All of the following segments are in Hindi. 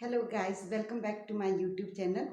Hello guys, welcome back to my YouTube channel.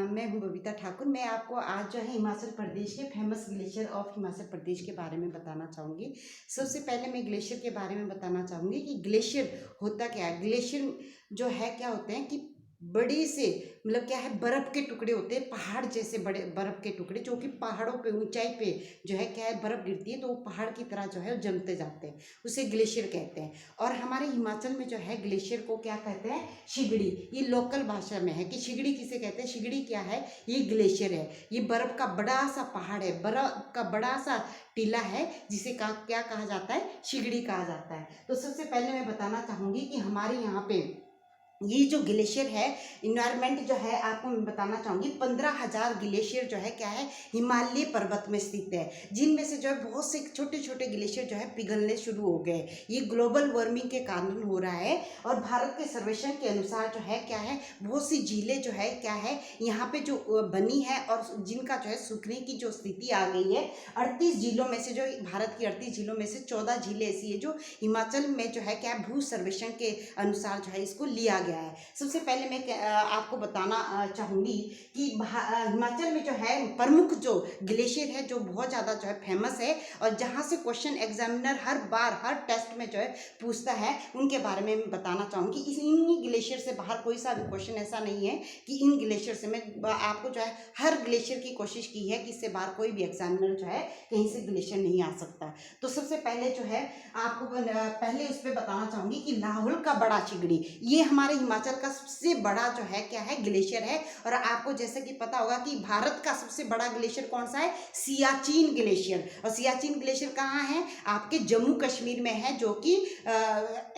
मैं हूं बबीता ठाकुर। मैं आपको आज जो है हिमाचल प्रदेश के famous glacier of Himachal Pradesh के बारे में बताना चाहूँगी। सबसे पहले मैं ग्लेशियर के बारे में बताना चाहूँगी कि ग्लेशियर होता क्या है। ग्लेशियर जो है क्या होते हैं कि बड़ी से मतलब क्या है, बर्फ़ के टुकड़े होते हैं, पहाड़ जैसे बड़े बर्फ़ के टुकड़े जो कि पहाड़ों पे ऊंचाई पे जो है क्या है, बर्फ़ गिरती है तो वो पहाड़ की तरह जो है जमते जाते हैं, उसे ग्लेशियर कहते हैं। और हमारे हिमाचल में जो है ग्लेशियर को क्या कहते हैं, शिगड़ी। ये लोकल भाषा में है कि शिगड़ी किसे कहते हैं। शिगड़ी क्या है, ये ग्लेशियर है। ये बर्फ का बड़ा सा पहाड़ है, बर्फ का बड़ा सा टीला है जिसे क्या कहा जाता है, शिगड़ी कहा जाता है। तो सबसे पहले मैं बताना चाहूँगी कि हमारे यहाँ पे ये जो ग्लेशियर है, इन्वायरमेंट जो है आपको मैं बताना चाहूँगी, 15,000 ग्लेशियर जो है क्या है, हिमालय पर्वत में स्थित है, जिनमें से जो है बहुत से छोटे छोटे ग्लेशियर जो है पिघलने शुरू हो गए। ये ग्लोबल वार्मिंग के कारण हो रहा है। और भारत के सर्वेक्षण के अनुसार जो है क्या है, बहुत सी झीलें जो है क्या है यहाँ पे जो बनी है और जिनका जो है सूखने की जो स्थिति आ गई है। 38 झीलों में से, जो भारत की 38 झीलों में से 14 झीलें ऐसी है जो हिमाचल में जो है क्या भू सर्वेक्षण के अनुसार जो है इसको लिया गया है। सबसे पहले मैं आपको बताना चाहूँगी कि हिमाचल में जो है प्रमुख जो ग्लेशियर है, जो बहुत ज़्यादा जो है फेमस है और जहाँ से क्वेश्चन एग्जामिनर हर बार हर टेस्ट में जो है पूछता है, उनके बारे में मैं बताना चाहूँगी। इन ग्लेशियर से बाहर कोई सा भी क्वेश्चन ऐसा नहीं है कि इन ग्लेशियर से, मैं आपको जो है हर ग्लेशियर की कोशिश की है कि इससे बाहर कोई भी एग्जामिनर जो है कहीं से ग्लेशियर नहीं आ सकता। तो सबसे पहले जो है आपको पहले उस पर बताना चाहूँगी कि लाहौल का बड़ा शिगड़ी, ये हमारे हिमाचल का सबसे बड़ा जो है क्या है, ग्लेशियर है। और आपको जैसे कि पता होगा कि भारत का सबसे बड़ा ग्लेशियर कौन सा है, सियाचिन ग्लेशियर। और सियाचिन ग्लेशियर कहाँ है, आपके जम्मू कश्मीर में है, जो कि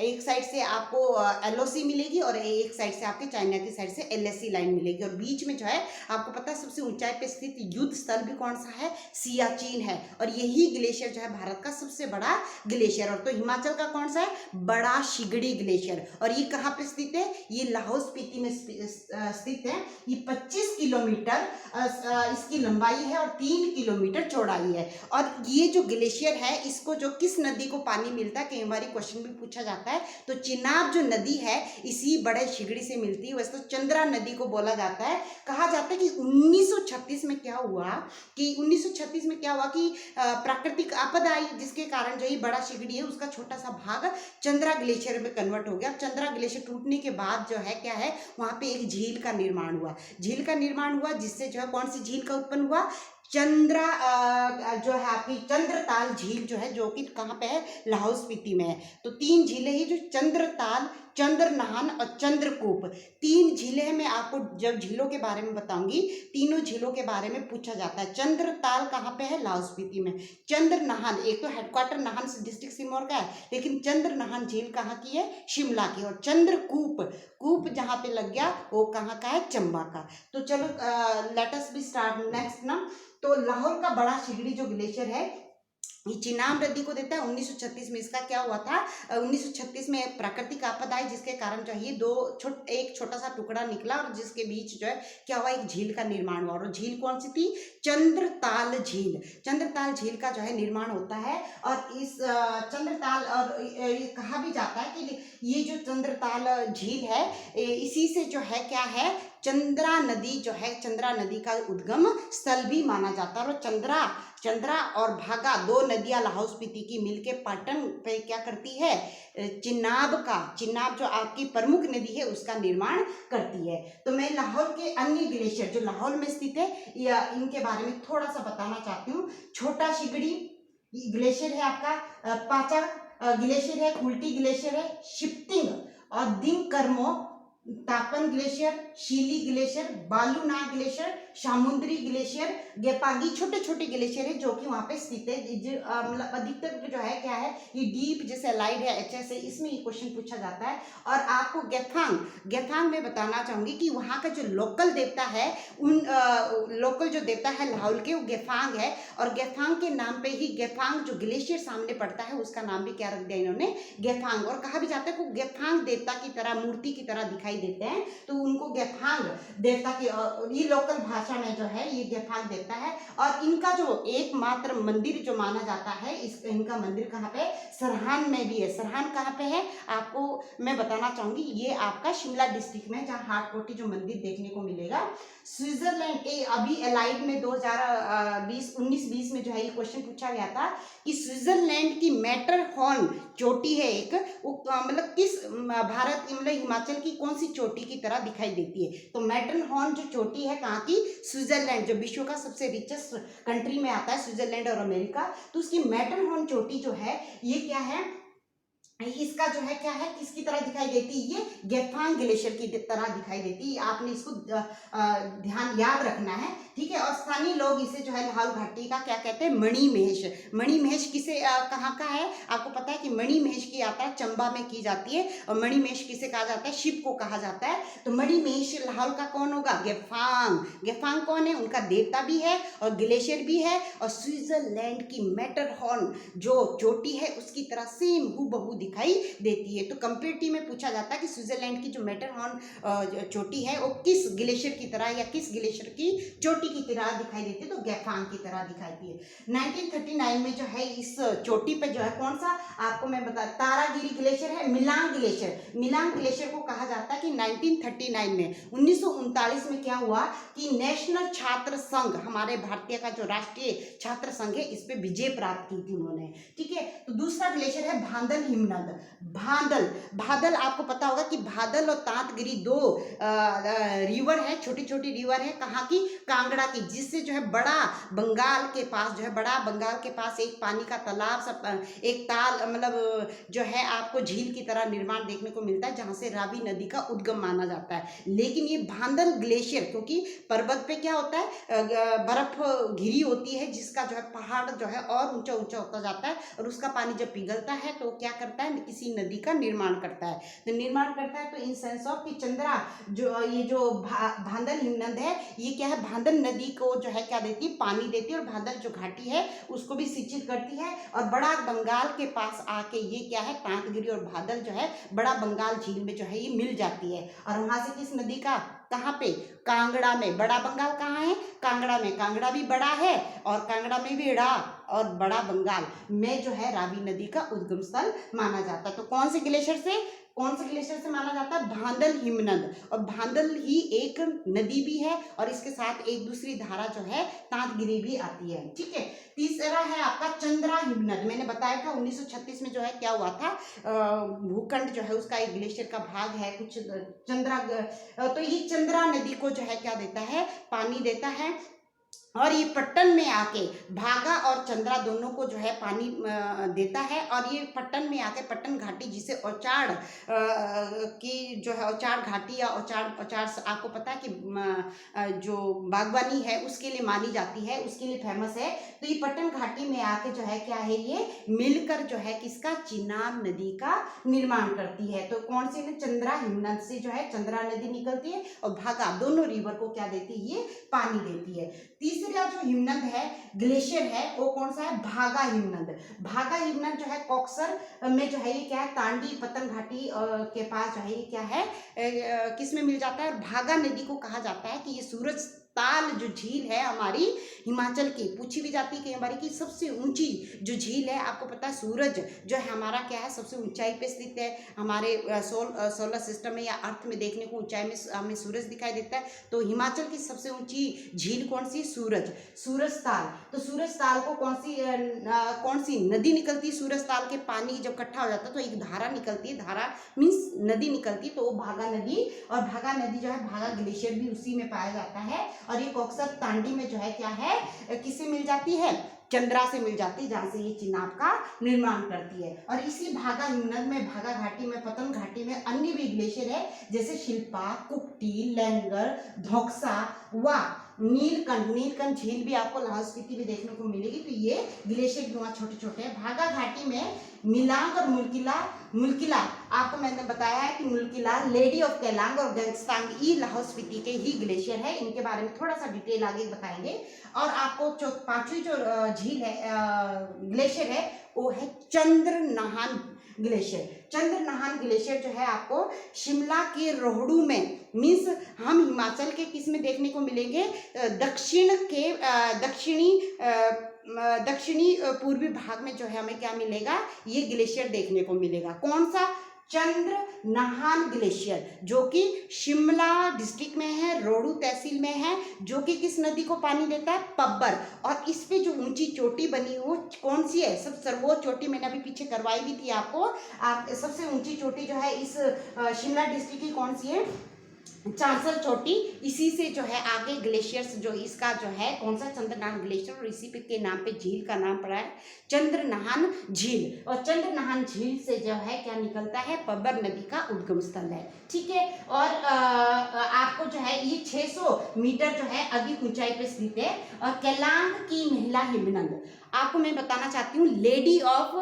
एक साइड से आपको एलओसी मिलेगी और एक साइड से आपके चाइना की साइड से एलएसी लाइन मिलेगी। और बीच में जो है आपको पता है सबसे ऊंचाई पे स्थित युद्ध स्थल भी कौन सा है, सियाचिन है। और यही ग्लेशियर जो है भारत का सबसे बड़ा ग्लेशियर। और तो हिमाचल का कौन सा है, बड़ा शिगड़ी ग्लेशियर। और ये कहाँ पे स्थित है, ये लाहौल स्पीति में स्थित है। ये 25 किलोमीटर इसकी लंबाई है और 3 किलोमीटर चौड़ाई है। और ये जो ग्लेशियर है, इसको जो किस नदी को पानी मिलता है, कई बार क्वेश्चन भी पूछा जाता है, तो चिनाब जो नदी है इसी बड़े शिगड़ी से मिलती है। वैसे तो चंद्रा नदी को बोला जाता है। कहा जाता है कि 1936 में क्या हुआ कि प्राकृतिक आपदा आई, जिसके कारण जो ये बड़ा शिगड़ी है उसका छोटा सा भाग चंद्रा ग्लेशियर में कन्वर्ट हो गया। चंद्रा ग्लेशियर टूटने के बाद जो है क्या है, वहाँ पे एक झील का निर्माण हुआ, जिससे जो है कौन सी झील का उत्पन्न हुआ, चंद्रा जो है आपकी चंद्रताल झील जो है, जो कि कहाँ पे है, लाहौल स्पीति में है। तो 3 झीलें ही, जो चंद्रताल, चंद्रनहन और चंद्रकूप, 3 झीलें हैं। मैं आपको जब झीलों के बारे में बताऊंगी, तीनों झीलों के बारे में पूछा जाता है। चंद्रताल कहाँ पे है, लाहौल स्पीति में। चंद्रनहन, एक तो हेडक्वार्टर नाहन डिस्ट्रिक्ट सिरमौर का है, लेकिन चंद्रनहन झील कहाँ की है, शिमला की। और चंद्रकूप, कूप जहाँ पे लग गया वो कहाँ का है, चंबा का। तो चलो let us B start next ना। तो लाहौल का बड़ा शिगड़ी जो ग्लेशियर है, ये चिनाब नदी को देता है। 1936 में इसका क्या हुआ था, 1936 में प्राकृतिक आपदा आई, जिसके कारण जो है एक छोटा सा टुकड़ा निकला और जिसके बीच जो है क्या हुआ, एक झील का निर्माण हुआ। और झील कौन सी थी, चंद्रताल झील। चंद्रताल झील का जो है निर्माण होता है। और इस चंद्रताल, और ये कहा भी जाता है कि ये जो चंद्रताल झील है, इसी से जो है क्या है, चंद्रा नदी जो है, चंद्रा नदी का उद्गम स्थल भी माना जाता है। और चंद्रा और भागा, 2 नदियां लाहौल स्पीति की मिलके पाटन पे क्या करती है, चिनाब जो आपकी प्रमुख नदी है उसका निर्माण करती है। तो मैं लाहौल के अन्य ग्लेशियर जो लाहौल में स्थित है, या इनके बारे में थोड़ा सा बताना चाहती हूँ। छोटा शिगड़ी ग्लेशियर है आपका, पाचा ग्लेशियर है, कुल्टी ग्लेशियर है, शिप्तिंग और दिंकर्मो, तापन glacier, शीली glacier, Balunag glacier, सामुद्री glacier, गेपांगी, छोटे छोटे ग्लेशियर है जो कि वहाँ पे स्थित है। मतलब अधिकतर जो है क्या है, ये डीप जैसे लाइड है, एचएस है, इसमें ये क्वेश्चन पूछा जाता है। और आपको गेफांग में बताना चाहूंगी कि वहाँ का जो लोकल देवता है, लोकल जो देवता है लाहौल के, वो गेफांग है। और गेफांग के नाम पे ही गेफांग जो ग्लेशियर सामने पड़ता है उसका नाम भी क्या रख दिया इन्होंने, गेफांग। और कहा भी जाता है कि गेफांग देवता की तरह, मूर्ति की तरह दिखाई दिखाई देते हैं तो उनको गेफांग देवता की, ये लोकल भाषा में जो है ये गेफांग देवता है। और इनका जो एकमात्र मंदिर जो माना जाता है, इनका मंदिर कहाँ पे, सरहान में भी है। सरहान कहाँ पे है आपको मैं बताना चाहूंगी, ये आपका शिमला डिस्ट्रिक्ट में, जहाँ हाटकोटी जो मंदिर देखने को मिलेगा। स्विट्जरलैंड के अभी एलाइड में 2019-20 में जो है ये क्वेश्चन पूछा गया था कि स्विट्जरलैंड की मैटरहॉर्न चोटी है एक, मतलब किस भारत मतलब हिमाचल की कौन सी चोटी की तरह दिखाई देती है। तो मैटरहॉर्न जो चोटी है कहाँ की, स्विट्जरलैंड, जो विश्व का सबसे रिचेस्ट कंट्री में आता है, स्विट्जरलैंड और अमेरिका। तो उसकी मैटरहॉर्न चोटी जो है ये क्या है, इसका जो है क्या है, किसकी तरह दिखाई देती है, ये गेफांग ग्लेशियर की तरह दिखाई देती है। आपने इसको ध्यान याद रखना है, ठीक है। और स्थानीय लोग इसे जो है लाहौल घाटी का क्या कहते हैं, मणि महेश। मणि महेश किसे कहाँ का है, आपको पता है कि मणि महेश की यात्रा चंबा में की जाती है। और मणि महेश किसे कहा जाता है, शिव को कहा जाता है। तो मणि महेश लाहौल का कौन होगा, गेफांग। गेफांग कौन है, उनका देवता भी है और ग्लेशियर भी है। और स्विट्जरलैंड की मैटरहॉर्न जो चोटी है उसकी तरह सेम हूबहू दिखाई देती है। तो कंपेरेटिव में पूछा जाता है कि स्विट्जरलैंड की जो मैटरहॉर्न चोटी है वो किस ग्लेशियर की तरह या किस ग्लेशियर की चोटी की तरह दिखाई देती है, तो गेफांग की तरह दिखाई देती है। 1939 में जो है इस चोटी पे जो है कौन सा आपको मैं बता, तारागिरी ग्लेशियर है, मिलांग ग्लेशियर। मिलांग ग्लेशियर को कहा जाता है कि 1939 में 1939 में क्या हुआ कि नेशनल छात्र संघ, हमारे भारतीय का जो राष्ट्रीय छात्र संघ है, इस पे विजय प्राप्त की थी उन्होंने, ठीक है। तो दूसरा ग्लेशियर है भादल हिमनद। भादल, भादल आपको पता होगा कि भादल और तांतगिरी दो रिवर है, छोटी छोटी रिवर है, कहाँ की, कांगड़ा की, जिससे जो है बड़ा बंगाल के पास जो है, बड़ा बंगाल के पास एक पानी का तालाब सब, एक ताल मतलब जो है आपको झील की तरह निर्माण देखने को मिलता है, जहाँ से रावी नदी का उद्गम माना जाता है। लेकिन ये भादल ग्लेशियर, क्योंकि पर्वत पे क्या होता है, बर्फ घिरी होती है, जिसका जो है पहाड़ जो है और ऊंचा ऊंचा होता जाता है, और उसका पानी जब पिघलता है तो क्या करता है, किसी नदी का निर्माण करता है। तो निर्माण करता है तो इन सेंस ऑफ कि चंद्रा जो ये जो भादल हिमनद है, ये क्या है, भादल नदी को जो है क्या देती है, पानी देती है, और भादल जो घाटी है उसको भी सिंचित करती है। और बड़ा बंगाल के पास आके ये क्या है, तांतगिरी और भादल जो है बड़ा बंगाल झील में जो है ये मिल जाती है। और वहां से किस नदी का, कहाँ पे, कांगड़ा में। बड़ा बंगाल कहाँ है, कांगड़ा में। कांगड़ा भी बड़ा है और कांगड़ा में भी ड़ा और बड़ा बंगाल में जो है रावी नदी का उद्गम स्थल माना जाता है। तो कौन से ग्लेशियर से माना जाता है, भादल हिमनद। और भादल ही एक नदी भी है और इसके साथ एक दूसरी धारा जो है तांतगिरी भी आती है, ठीक है। तीसरा है आपका चंद्रा हिमनद। मैंने बताया था 1936 में जो है क्या हुआ था, भूखंड जो है उसका एक ग्लेशियर का भाग है कुछ चंद्रा, तो ये चंद्रा नदी को जो है क्या देता है, पानी देता है। और ये पट्टन में आके भागा और चंद्रा दोनों को जो है पानी देता है। और ये पट्टन में आके पट्टन घाटी, जिसे औचाड़ की जो है औचाड़ घाटी या औचाड़ आपको पता है कि जो बागवानी है उसके लिए मानी जाती है, उसके लिए फेमस है। तो ये पट्टन घाटी में आके जो है क्या है, ये मिलकर जो है किसका, चिनाब नदी का निर्माण करती है। तो कौन सी, चंद्रा हिमनद से जो है चंद्रा नदी निकलती है और भागा, दोनों रिवर को क्या देती है, ये पानी देती है। तीसरा जो हिमनद है, ग्लेशियर है, वो कौन सा है, भागा हिमनद। भागा हिमनद जो है कॉक्सर में जो है ये क्या है, तांडी पतन घाटी के पास जो है ये क्या है, किस में मिल जाता है। और भागा नदी को कहा जाता है कि ये सूरज ताल जो झील है हमारी हिमाचल की, पूछी भी जाती है कि हमारी की सबसे ऊंची जो झील है, आपको पता है सूरज जो है हमारा क्या है, सबसे ऊंचाई पे स्थित है हमारे सोलर सिस्टम में या अर्थ में देखने को ऊंचाई में हमें सूरज दिखाई देता है। तो हिमाचल की सबसे ऊंची झील कौन सी, सूरज ताल। तो सूरज ताल को कौन सी नदी निकलती है, सूरज ताल के पानी जब इकट्ठा हो जाता है तो एक धारा निकलती है, धारा मीन्स नदी निकलती है, तो वो भागा नदी। और भागा नदी जो है, भागा ग्लेशियर भी उसी में पाया जाता है। और ये कॉक्सर तांडी में जो है क्या है, किससे मिल जाती है, चंद्रा से मिल जाती है, जहाँ से ये चिनाब का निर्माण करती है। और इसी भागा हिमनद में, भागा घाटी में, पतन घाटी में अन्य भी ग्लेशियर है, जैसे शिल्पा, कुप्टी, लैंगर, धोक्सा व नीलकंठ झील भी आपको लाहौल स्पीति भी देखने को मिलेगी। तो ये ग्लेशियर भी वहाँ छोटे छोटे हैं। भागा घाटी में मिलांग और मुल्किला आपको मैंने बताया है कि मुल्किला, लेडी ऑफ केलांग और गंगस्तांग ये लाहौल स्पीति के ही ग्लेशियर है। इनके बारे में थोड़ा सा डिटेल आगे बताएंगे। और आपको पांचवी जो झील है, ग्लेशियर है, वो है चंद्र नहान ग्लेशियर। चंद्रनहान ग्लेशियर जो है आपको शिमला के रोहड़ू में, मीन्स हम हिमाचल के किस में देखने को मिलेंगे, दक्षिणी पूर्वी भाग में जो है हमें क्या मिलेगा, ये ग्लेशियर देखने को मिलेगा। कौन सा? चंद्रनहान ग्लेशियर, जो कि शिमला डिस्ट्रिक्ट में है, रोहड़ू तहसील में है, जो कि किस नदी को पानी देता है? पब्बर। और इस पे जो ऊंची चोटी बनी हो कौन सी है? सब सर्वोच्च चोटी मैंने अभी पीछे करवाई भी थी आपको। सबसे ऊंची चोटी जो है इस शिमला डिस्ट्रिक्ट की कौन सी है? चांसर चोटी। इसी से जो है आगे ग्लेशियर्स जो इसका जो है कौन सा? चंद्रनहान ग्लेशियर। और इसी पे के नाम पे झील का नाम पड़ा है चंद्रनहान झील। और चंद्रनहान झील से जो है क्या निकलता है? पब्बर नदी का उद्गम स्थल है। ठीक है। और आपको जो है ये 600 मीटर जो है अधिक ऊंचाई पे स्थित है। और केलांग की महिला हिमनद आपको मैं बताना चाहती हूँ लेडी ऑफ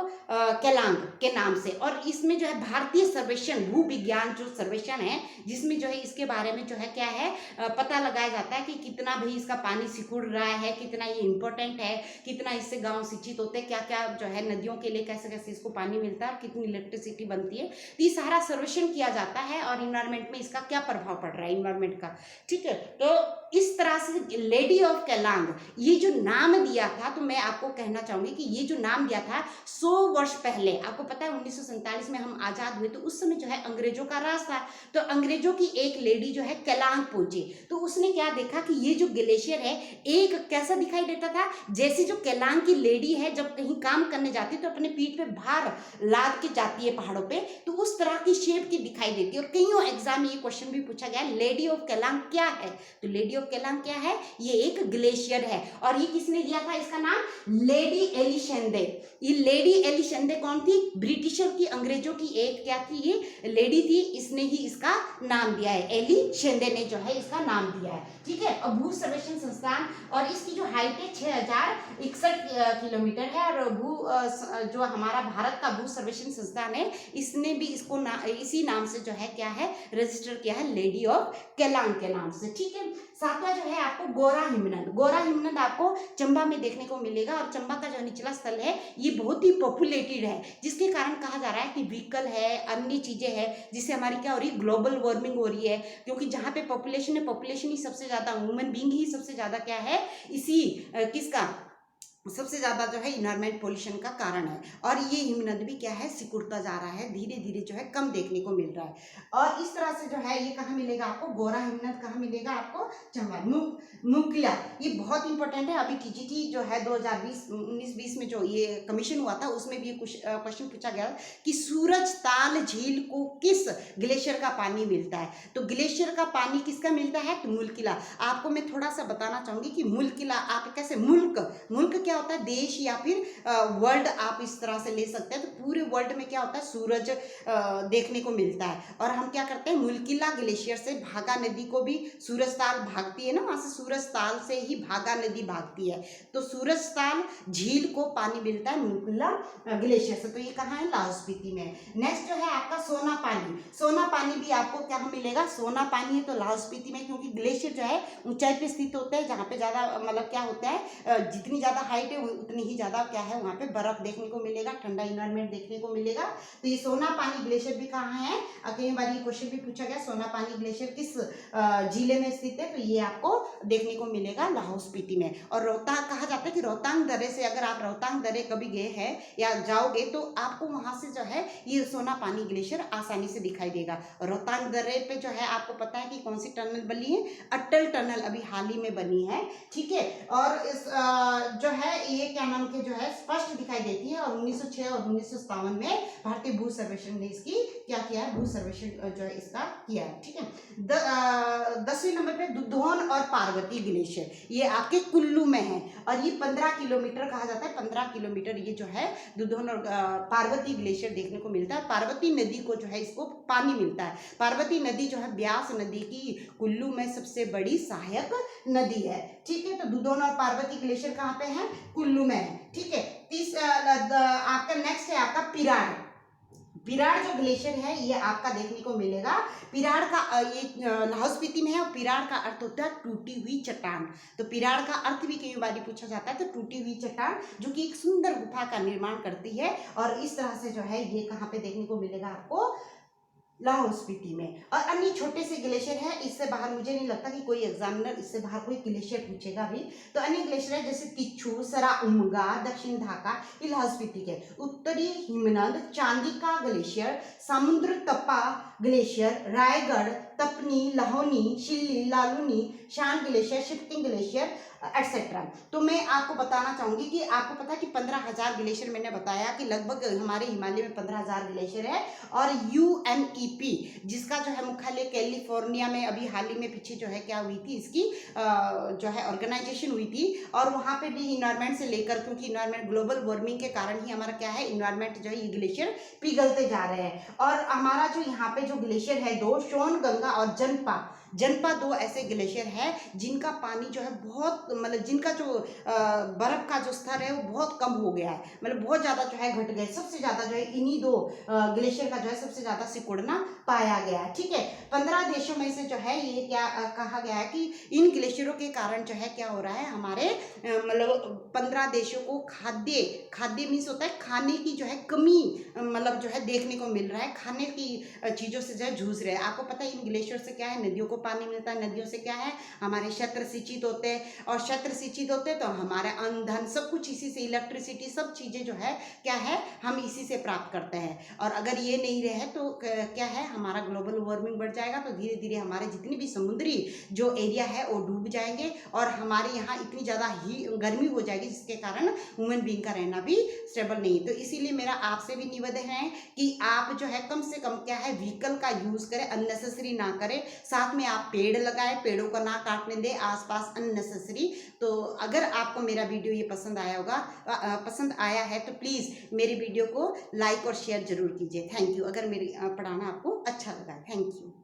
केलांग के नाम से। और इसमें जो है भारतीय सर्वेक्षण भू विज्ञान जो सर्वेक्षण है, जिसमें जो है इसके बारे में जो है क्या है पता लगाया जाता है कि कितना भाई इसका पानी सिकुड़ रहा है, कितना ये इंपॉर्टेंट है, कितना इससे गांव सिंचित होते हैं, क्या क्या जो है नदियों के लिए कैसे कैसे इसको पानी मिलता है और कितनी इलेक्ट्रिसिटी बनती है। तो ये सारा सर्वेक्षण किया जाता है और इन्वायरमेंट में इसका क्या प्रभाव पड़ रहा है इन्वायरमेंट का। ठीक है। तो इस तरह से लेडी ऑफ केलांग ये जो नाम दिया था, तो मैं आपको कहना चाहूंगी कि ये जो नाम दिया था 100 वर्ष पहले, आपको पता है 1947 में हम आजाद हुए, तो उस समय जो है अंग्रेजों का राज था। तो अंग्रेजों की एक लेडी जो है केलांग पहुंची, तो उसने क्या देखा कि ये जो ग्लेशियर है एक कैसा दिखाई देता था, जैसे जो केलांग की लेडी है जब कहीं काम करने जाती है तो अपने पीठ पे भार लाद के जाती है पहाड़ों पे, तो उस तरह की शेप की दिखाई देती है। और कईयों एग्जाम में ये क्वेश्चन भी पूछा गया लेडी ऑफ केलांग क्या है, तो लेडी ऑफ केलांग क्या है? ये एक ग्लेशियर है। और ये किसने दिया था इसका नाम? लेडी एलिशेंदे। ये लेडी एलिशेंदे कौन थी? ब्रिटिशर की, अंग्रेजों की एक क्या थी, ये लेडी थी, इसने ही इसका नाम दिया है। एलिशेंदे ने जो है इसका नाम दिया है। ठीक है। और भू सर्वेक्षण संस्थान, और इसकी जो हाइट है 6061 किलोमीटर है। और जो हमारा भारत का भू सर्वेक्षण संस्थान है, इसने भी इसको इसी नाम से जो है क्या है रजिस्टर किया है, लेडी ऑफ केलांग के नाम से। ठीक है। सातवां जो है आपको गोरा हिमनद। गोरा हिमनद आपको चंबा में देखने को मिलेगा। और चंबा का जो निचला स्थल है ये बहुत ही पॉपुलेटेड है, जिसके कारण कहा जा रहा है कि व्हीकल है, अन्य चीजें हैं, जिससे हमारी क्या हो रही है, ग्लोबल वार्मिंग हो रही है। क्योंकि जहाँ पे पॉपुलेशन है, पॉपुलेशन ही सबसे ज्यादा, ह्यूमन बींग ही सबसे ज्यादा क्या है, इसी किसका सबसे ज्यादा जो है इन्वायरमेंट पोल्यूशन का कारण है। और ये हिमनद भी क्या है सिकुड़ता जा रहा है, धीरे धीरे जो है कम देखने को मिल रहा है। और इस तरह से जो है ये कहाँ मिलेगा आपको? गोरा हिमनद कहाँ मिलेगा आपको? चंबा। नुकिला ये बहुत इंपॉर्टेंट है। अभी टीजीटी जो है 2019-20 में जो ये कमीशन हुआ था, उसमें भी कुछ क्वेश्चन पूछा गया कि सूरज ताल झील को किस ग्लेशियर का पानी मिलता है? तो ग्लेशियर का पानी किसका मिलता है? तो मुल्किला। आपको मैं थोड़ा सा बताना चाहूंगी कि मुल्किला आप कैसे, मुल्क क्या होता है? देश या फिर वर्ल्ड, आप इस तरह से ले सकते हैं। तो पूरे वर्ल्ड में क्या होता है? सूरज देखने को मिलता है। और हम क्या करते हैं, मुल्किला ग्लेशियर से भागा नदी को भी, सूरजताल भागती है ना, वहां से सूरजताल से ही भागा नदी भागती है, तो सूरजताल झील को पानी मिलता है मुल्किला ग्लेशियर से। तो ये कहाँ है? लाहौल स्पीति में। नेक्स्ट जो है आपका सोना पानी। सोना पानी भी आपको क्या मिलेगा? सोना पानी है तो लाहौल स्पीति में, क्योंकि ग्लेशियर जो है ऊंचाई पे स्थित होते हैं, जहाँ पे ज्यादा मतलब क्या होता है, जितनी ज्यादा हाइट है उतनी ही ज्यादा क्या है वहाँ पे बर्फ देखने को मिलेगा, ठंडा इन्वायरमेंट देखने को मिलेगा। तो ये सोना पानी ग्लेशियर भी कहाँ है? कई बार ये क्वेश्चन भी पूछा गया, सोना पानी ग्लेशियर किस जिले में स्थित है? तो ये आपको देखने को मिलेगा लाहौल स्पीति में। और रोहतांग, कहा जाता है कि रोहतांग दर्रे से, अगर आप रोहतांग दर्रे कभी गए हैं या जाओगे तो आपको वहां से जो है ये सोना पानी ग्लेशियर आसानी से दिखाई देगा। रोहतांग दर्रे पे जो है आपको पता है कि कौन सी टनल बनी है? अटल टनल अभी हाल ही में बनी है। ठीक है। और इस जो है ये क्या नाम के जो है स्पष्ट दिखाई देती है। और 1906 और 1957 में भारतीय भू सर्वेक्षण ने इसकी क्या किया है? भू सर्वेक्षण जो है इसका किया है। ठीक है। 10वें नंबर पे दुधौन और पार्वती ग्लेशियर, ये आपके कुल्लू में है। और ये 15 किलोमीटर कहा जाता है, 15 किलोमीटर ये जो है दुधौन और पार्वती ग्लेशियर देखने को मिलता है। पार्वती नदी को जो है इसको पानी मिलता है। पार्वती नदी जो है ब्यास नदी की कुल्लू में सबसे बड़ी सहायक नदी है। ठीक है। तो दुधौन और पार्वती ग्लेशियर कहाँ पे है? कुल्लू में है। ठीक है। आपका नेक्स्ट है आपका पिराय। पिराड़ जो ग्लेशियर है ये आपका देखने को मिलेगा। पिराड़ का ये लाहौल स्पीति में है, और पिराड़ का अर्थ होता है टूटी हुई चट्टान। तो पिराड़ का अर्थ भी कई बार पूछा जाता है, तो टूटी हुई चट्टान जो कि एक सुंदर गुफा का निर्माण करती है। और इस तरह से जो है ये कहाँ पे देखने को मिलेगा आपको, लाहौल स्पीति में। और अन्य छोटे से ग्लेशियर है, इससे बाहर मुझे नहीं लगता कि कोई एग्जामिनर इससे बाहर कोई ग्लेशियर पूछेगा भी। तो अन्य ग्लेशियर है जैसे तिच्छू, सरा उमगा, दक्षिण ढाका, ये लाहौल स्पीति के। उत्तरी हिमनद, चांदिका ग्लेशियर, समुद्र तपा ग्लेशियर, रायगढ़, तपनी, लहोनी, शिल्ली, लालूनी, शान ग्लेशियर, शिफ्टिंग ग्लेशियर एटसेट्रा। तो मैं आपको बताना चाहूंगी कि आपको पता है कि 15,000 ग्लेशियर, मैंने बताया कि लगभग हमारे हिमालय में 15,000 ग्लेशियर है। और UNEP जिसका जो है मुख्यालय कैलिफोर्निया में, अभी हाल ही में पीछे जो है क्या हुई थी इसकी जो है ऑर्गेनाइजेशन हुई थी। और वहाँ पे भी इन्वायरमेंट से लेकर, क्योंकि इन्वायरमेंट ग्लोबल वार्मिंग के कारण ही हमारा क्या है, इन्वायरमेंट जो है ये ग्लेशियर पिघलते जा रहे हैं। और हमारा जो यहाँ पे जो ग्लेशियर है दो, सोन गंगा और जनपा दो ऐसे ग्लेशियर है जिनका पानी जो है बहुत, मतलब जिनका जो बर्फ का जो स्तर है वो बहुत कम हो गया है, मतलब बहुत ज़्यादा जो है घट गए। सबसे ज़्यादा जो है इन्हीं दो ग्लेशियर का जो है सबसे ज़्यादा सिकुड़ना पाया गया है। ठीक है, 15 देशों में से जो है ये क्या कहा गया है कि इन ग्लेशियरों के कारण जो है क्या हो रहा है, हमारे मतलब 15 देशों को खाद्य मीन्स होता है खाने की जो है कमी, मतलब जो है देखने को मिल रहा है, खाने की चीज़ों से जो है जूझ रहे हैं। आपको पता है इन ग्लेशियर से क्या है, नदियों को पानी मिलता है, नदियों से क्या है हमारे क्षेत्र सिंचित होते हैं, और क्षेत्र सिंचित होते हैं तो हमारे अन्न धन सब कुछ इसी से, इलेक्ट्रिसिटी सब चीज़ें जो है क्या है हम इसी से प्राप्त करते हैं। और अगर ये नहीं रहे तो क्या है हमारा ग्लोबल वार्मिंग बढ़ जाएगा, तो धीरे धीरे हमारे जितनी भी समुद्री जो एरिया है वो डूब जाएंगे, और हमारे यहाँ इतनी ज़्यादा ही गर्मी हो जाएगी जिसके कारण ह्यूमन बींग का रहना भी स्टेबल नहीं है। तो इसीलिए मेरा आपसे भी निवेदन है कि आप जो है कम से कम क्या है व्हीकल का यूज़ करें, अननेसेसरी ना करें। साथ में आप पेड़ लगाएं, पेड़ों को ना काटने दें आसपास अननेसेसरी। तो अगर आपको मेरा वीडियो ये पसंद आया होगा, पसंद आया है तो प्लीज़ मेरी वीडियो को लाइक और शेयर जरूर कीजिए। Thank you. अगर मेरी पढ़ाना आपको अच्छा लगा, थैंक यू।